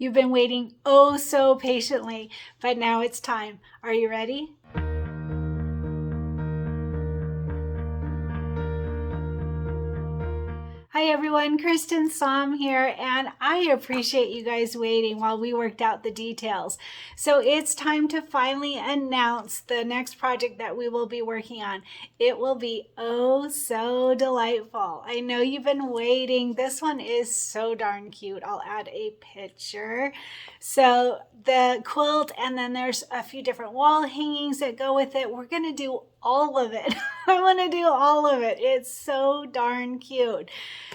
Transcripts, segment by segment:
You've been waiting oh so patiently, but now it's time. Are you ready? Hi everyone, Cristin here, and I appreciate you guys waiting while we worked out the details. So it's time to finally announce the next project that we will be working on. It will be oh so delightful. I know you've been waiting. This one is so darn cute. I'll add a picture. So the quilt, and then there's a few different wall hangings that go with it. We're gonna do all of it. I want to do all of it. It's so darn cute.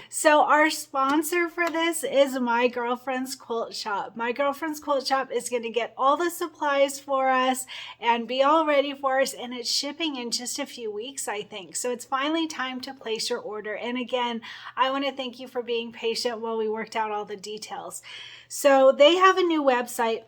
So our sponsor for this is My Girlfriend's Quilt Shop. My Girlfriend's Quilt Shop is going to get all the supplies for us and be all ready for us, and it's shipping in just a few weeks, I think. So it's finally time to place your order. And again, I want to thank you for being patient while we worked out all the details. So they have a new website.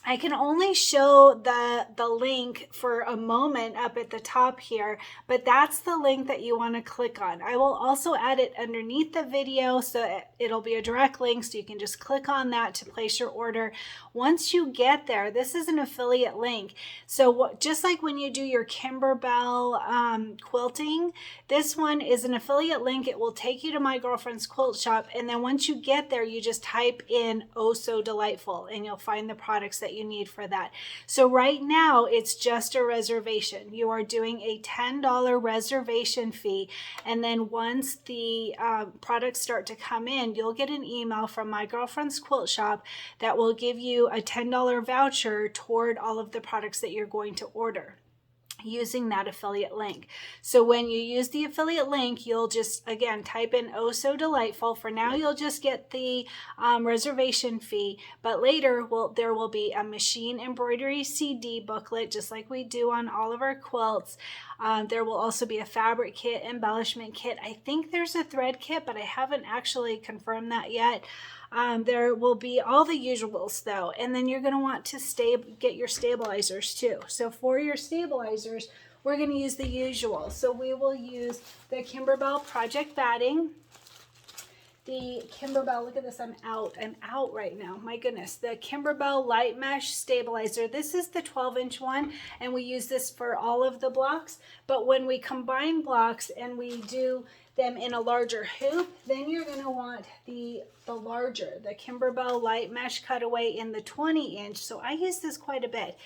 I can only show the link for a moment up at the top here, but that's the link that you want to click on. I will also add it underneath the video, so it'll be a direct link, so you can just click on that to place your order. Once you get there, this is an affiliate link. So just like when you do your Kimberbell quilting, this one is an affiliate link. It will take you to My Girlfriend's Quilt Shop, and then once you get there, you just type in "Oh So Delightful" and you'll find the products that you need for that. So right now it's just a reservation. You are doing a $10 reservation fee, and then once the products start to come in, you'll get an email from My Girlfriend's Quilt Shop that will give you a $10 voucher toward all of the products that you're going to order using that affiliate link. So when you use the affiliate link, you'll just, again, type in "Oh So Delightful." For now, you'll just get the reservation fee, but later there will be a machine embroidery CD booklet, just like we do on all of our quilts. There will also be a fabric kit, embellishment kit. I think there's a thread kit, but I haven't actually confirmed that yet. There will be all the usuals though, and then you're going to want to get your stabilizers too. So for your stabilizers, we're going to use the usual. So we will use the Kimberbell Project Batting, the Kimberbell, look at this, I'm out right now, my goodness, the Kimberbell Light Mesh Stabilizer. This is the 12-inch one, and we use this for all of the blocks, but when we combine blocks and we do them in a larger hoop, then you're going to want the larger, the Kimberbell Light Mesh Cutaway in the 20-inch. So I use this quite a bit.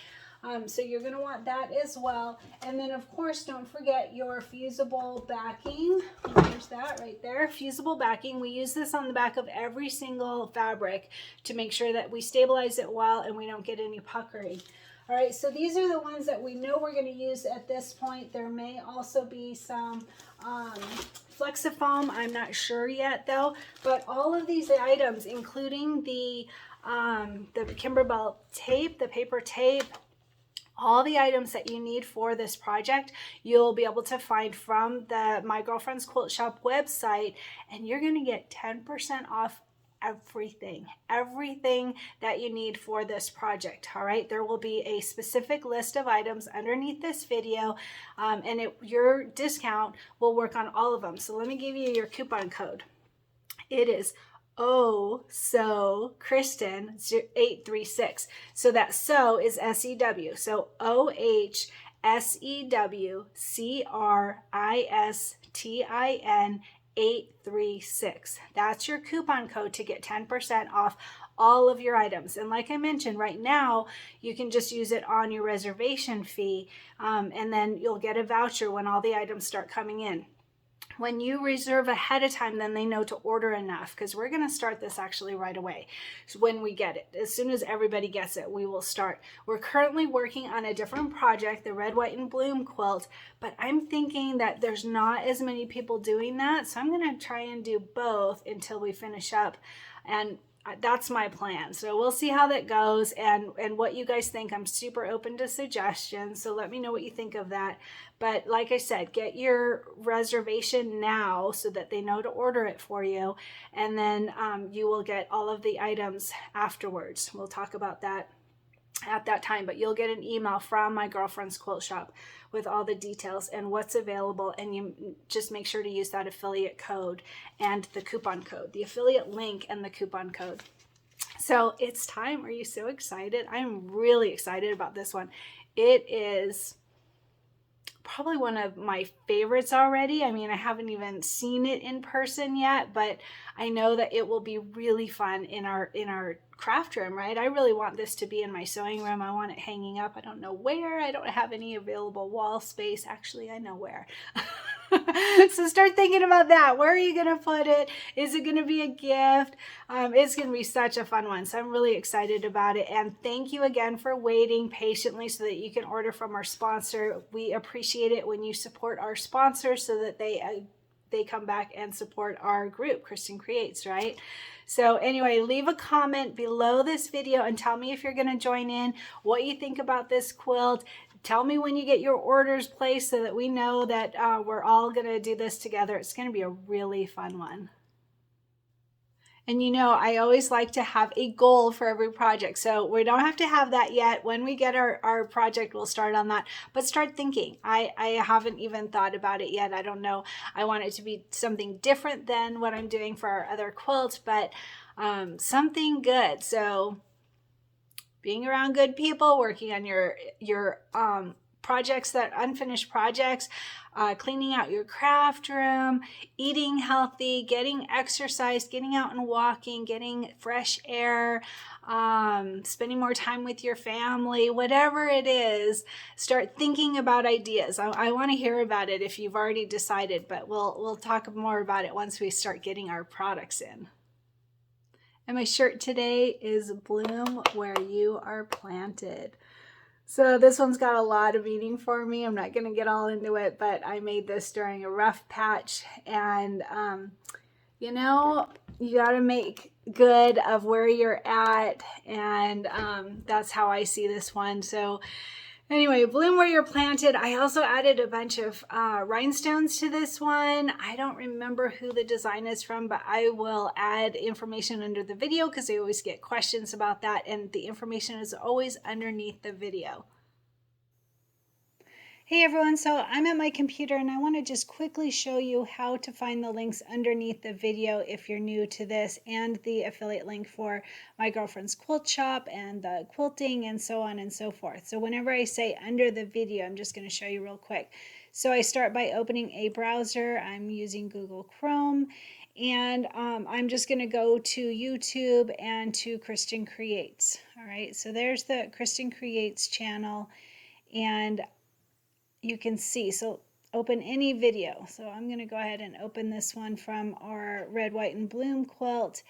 So you're going to want that as well. And then of course, don't forget your fusible backing. There's that right there, fusible backing. We use this on the back of every single fabric to make sure that we stabilize it well and we don't get any puckering. All right, so these are the ones that we know we're going to use at this point. There may also be some Flexifoam. I'm not sure yet though, but all of these items, including the Kimberbell tape, the paper tape, all the items that you need for this project, you'll be able to find from the My Girlfriend's Quilt Shop website, and you're going to get 10% off everything that you need for this project. All right, there will be a specific list of items underneath this video, and your discount will work on all of them. So let me give you your coupon code. It is Oh So Cristin 836. So that "so" is SEW. So OH SEW CRISTIN 836. That's your coupon code to get 10% off all of your items. And like I mentioned, right now you can just use it on your reservation fee, and then you'll get a voucher when all the items start coming in. When you reserve ahead of time, then they know to order enough, because we're going to start this actually right away. So when we get it, as soon as everybody gets it, we will start. We're currently working on a different project, the Red, White, and Bloom quilt, but I'm thinking that there's not as many people doing that, so I'm going to try and do both until we finish up, and that's my plan. So we'll see how that goes and what you guys think. I'm super open to suggestions, so let me know what you think of that. But like I said, get your reservation now so that they know to order it for you, and then you will get all of the items afterwards. We'll talk about that at that time, but you'll get an email from My Girlfriend's Quilt Shop with all the details and what's available, and you just make sure to use that affiliate code and the coupon code, the affiliate link and the coupon code. So it's time. Are you so excited? I'm really excited about this one. It is probably one of my favorites already. I mean, I haven't even seen it in person yet, but I know that it will be really fun in our craft room, right? I really want this to be in my sewing room. I want it hanging up. I don't know where. I don't have any available wall space. Actually, I know where. So start thinking about that. Where are you going to put it? Is it going to be a gift? It's going to be such a fun one. So I'm really excited about it. And thank you again for waiting patiently so that you can order from our sponsor. We appreciate it when you support our sponsors so that they come back and support our group, Cristin Creates, right? So anyway, leave a comment below this video and tell me if you're going to join in, what you think about this quilt. Tell me when you get your orders placed so that we know that we're all going to do this together. It's going to be a really fun one. And you know, I always like to have a goal for every project. So we don't have to have that yet. When we get our project, we'll start on that. But start thinking. I haven't even thought about it yet. I don't know. I want it to be something different than what I'm doing for our other quilt, but something good. So being around good people, working on your projects, that unfinished projects, cleaning out your craft room, eating healthy, getting exercise, getting out and walking, getting fresh air, spending more time with your family, whatever it is, start thinking about ideas. I want to hear about it if you've already decided, but we'll talk more about it once we start getting our products in. And my shirt today is Bloom Where You Are Planted. So this one's got a lot of meaning for me. I'm not going to get all into it, but I made this during a rough patch. And, you know, you got to make good of where you're at. And that's how I see this one. So anyway, Bloom Where You're Planted. I also added a bunch of rhinestones to this one. I don't remember who the design is from, but I will add information under the video because I always get questions about that, and the information is always underneath the video. Hey everyone, so I'm at my computer and I want to just quickly show you how to find the links underneath the video if you're new to this, and the affiliate link for my girlfriend's quilt shop and the quilting and so on and so forth. So whenever I say under the video, I'm just going to show you real quick. So I start by opening a browser. I'm using Google Chrome, and I'm just going to go to YouTube and to Cristin Creates. All right, so there's the Cristin Creates channel, and you can see, so open any video. So I'm going to go ahead and open this one from our Red, White, and Bloom quilt.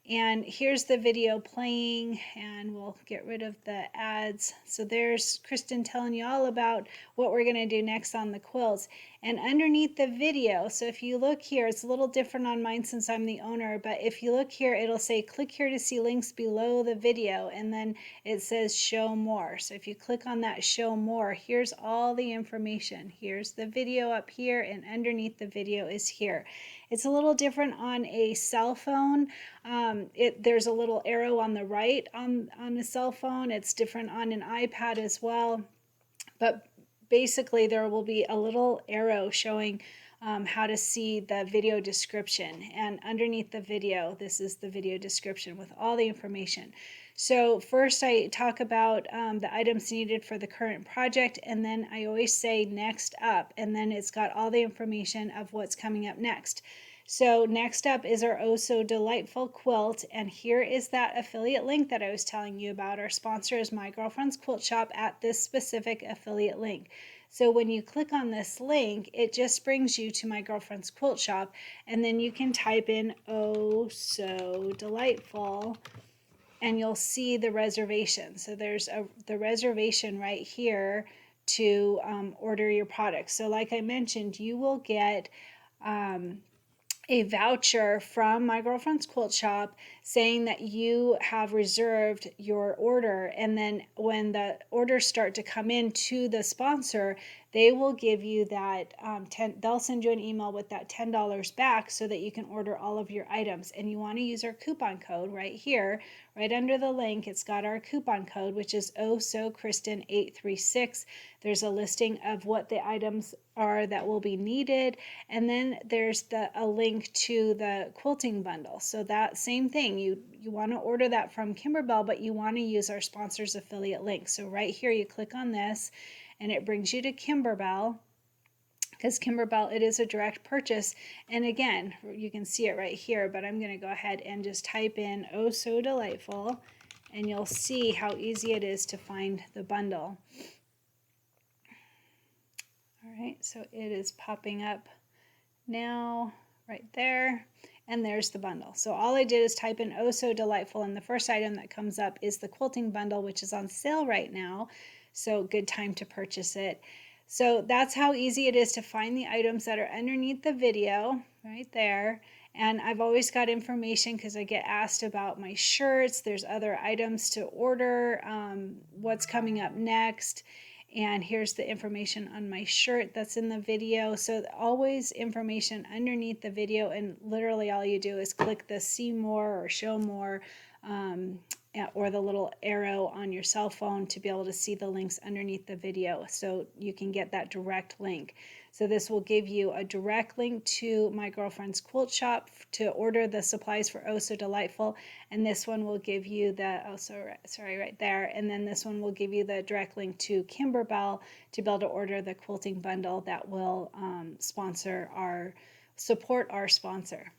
And here's the video playing, and we'll get rid of the ads. So there's Cristin telling you all about what we're going to do next on the quilts. And underneath the video, so if you look here, it's a little different on mine since I'm the owner, but if you look here, it'll say click here to see links below the video, and then it says show more. So if you click on that show more, here's all the information. Here's the video up here, and underneath the video is here. It's a little different on a cell phone. There's a little arrow on the right on a cell phone. It's different on an iPad as well. But basically, there will be a little arrow showing how to see the video description. And underneath the video, this is the video description with all the information. So first I talk about the items needed for the current project, and then I always say next up, and then it's got all the information of what's coming up next. So next up is our Oh So Delightful Quilt, and here is that affiliate link that I was telling you about. Our sponsor is My Girlfriend's Quilt Shop at this specific affiliate link. So when you click on this link, it just brings you to My Girlfriend's Quilt Shop, and then you can type in Oh So Delightful, and you'll see the reservation. So there's the reservation right here to order your products. So like I mentioned, you will get a voucher from My Girlfriend's Quilt Shop saying that you have reserved your order, and then when the orders start to come in to the sponsor, they will give you that they'll send you an email with that $10 back so that you can order all of your items. And you want to use our coupon code right here, right under the link. It's got our coupon code, which is Oh So Cristin 836. There's a listing of what the items are that will be needed, and then there's a link to the quilting bundle. So that same thing, ordering, you want to order that from Kimberbell, but you want to use our sponsor's affiliate link. So right here, you click on this and it brings you to Kimberbell, because Kimberbell, it is a direct purchase. And again, you can see it right here, but I'm going to go ahead and just type in "Oh So Delightful," and you'll see how easy it is to find the bundle. All right, so it is popping up now right there, and there's the bundle. So all I did is type in "Oh So Delightful," and the first item that comes up is the quilting bundle, which is on sale right now, so good time to purchase it. So that's how easy it is to find the items that are underneath the video right there. And I've always got information because I get asked about my shirts. There's other items to order, what's coming up next. And here's the information on my shirt that's in the video. So always information underneath the video, and literally all you do is click the see more or show more, or the little arrow on your cell phone to be able to see the links underneath the video, so you can get that direct link. So this will give you a direct link to my girlfriend's quilt shop to order the supplies for Oh So Delightful, and this one will give you the, right there, and then this one will give you the direct link to Kimberbell to be able to order the quilting bundle that will support our sponsor.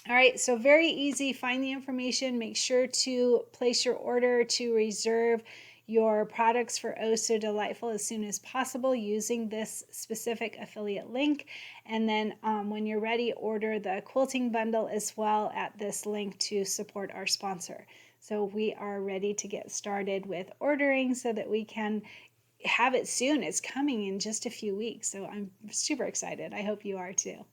All right, so very easy. Find the information. Make sure to place your order to reserve your products for Oh So Delightful as soon as possible using this specific affiliate link. And then when you're ready, order the quilting bundle as well at this link to support our sponsor. So we are ready to get started with ordering so that we can have it soon. It's coming in just a few weeks. So I'm super excited. I hope you are too.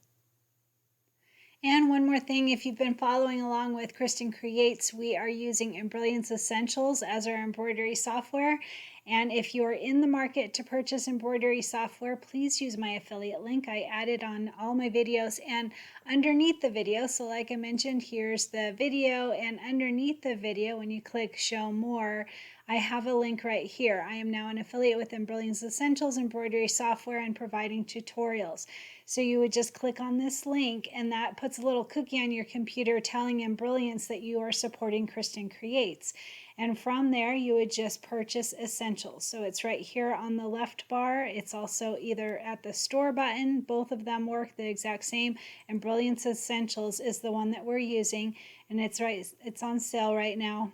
And one more thing, if you've been following along with Cristin Creates, we are using Embrilliance Essentials as our embroidery software. And if you're in the market to purchase embroidery software, please use my affiliate link. I add it on all my videos and underneath the video. So like I mentioned, here's the video, and underneath the video, when you click show more, I have a link right here. I am now an affiliate with Embrilliance Essentials embroidery software and providing tutorials. So you would just click on this link, and that puts a little cookie on your computer telling Embrilliance that you are supporting Cristin Creates. And from there, you would just purchase essentials. So it's right here on the left bar. It's also either at the store button. Both of them work the exact same. Embrilliance Essentials is the one that we're using, and it's on sale right now.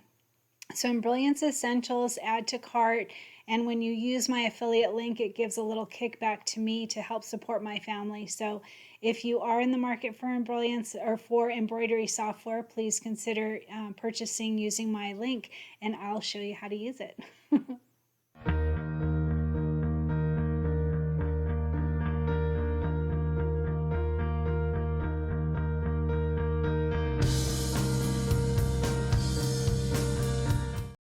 So Embrilliance Essentials, add to cart, and when you use my affiliate link, it gives a little kickback to me to help support my family. So if you are in the market for Embrilliance or for embroidery software, please consider purchasing using my link, and I'll show you how to use it.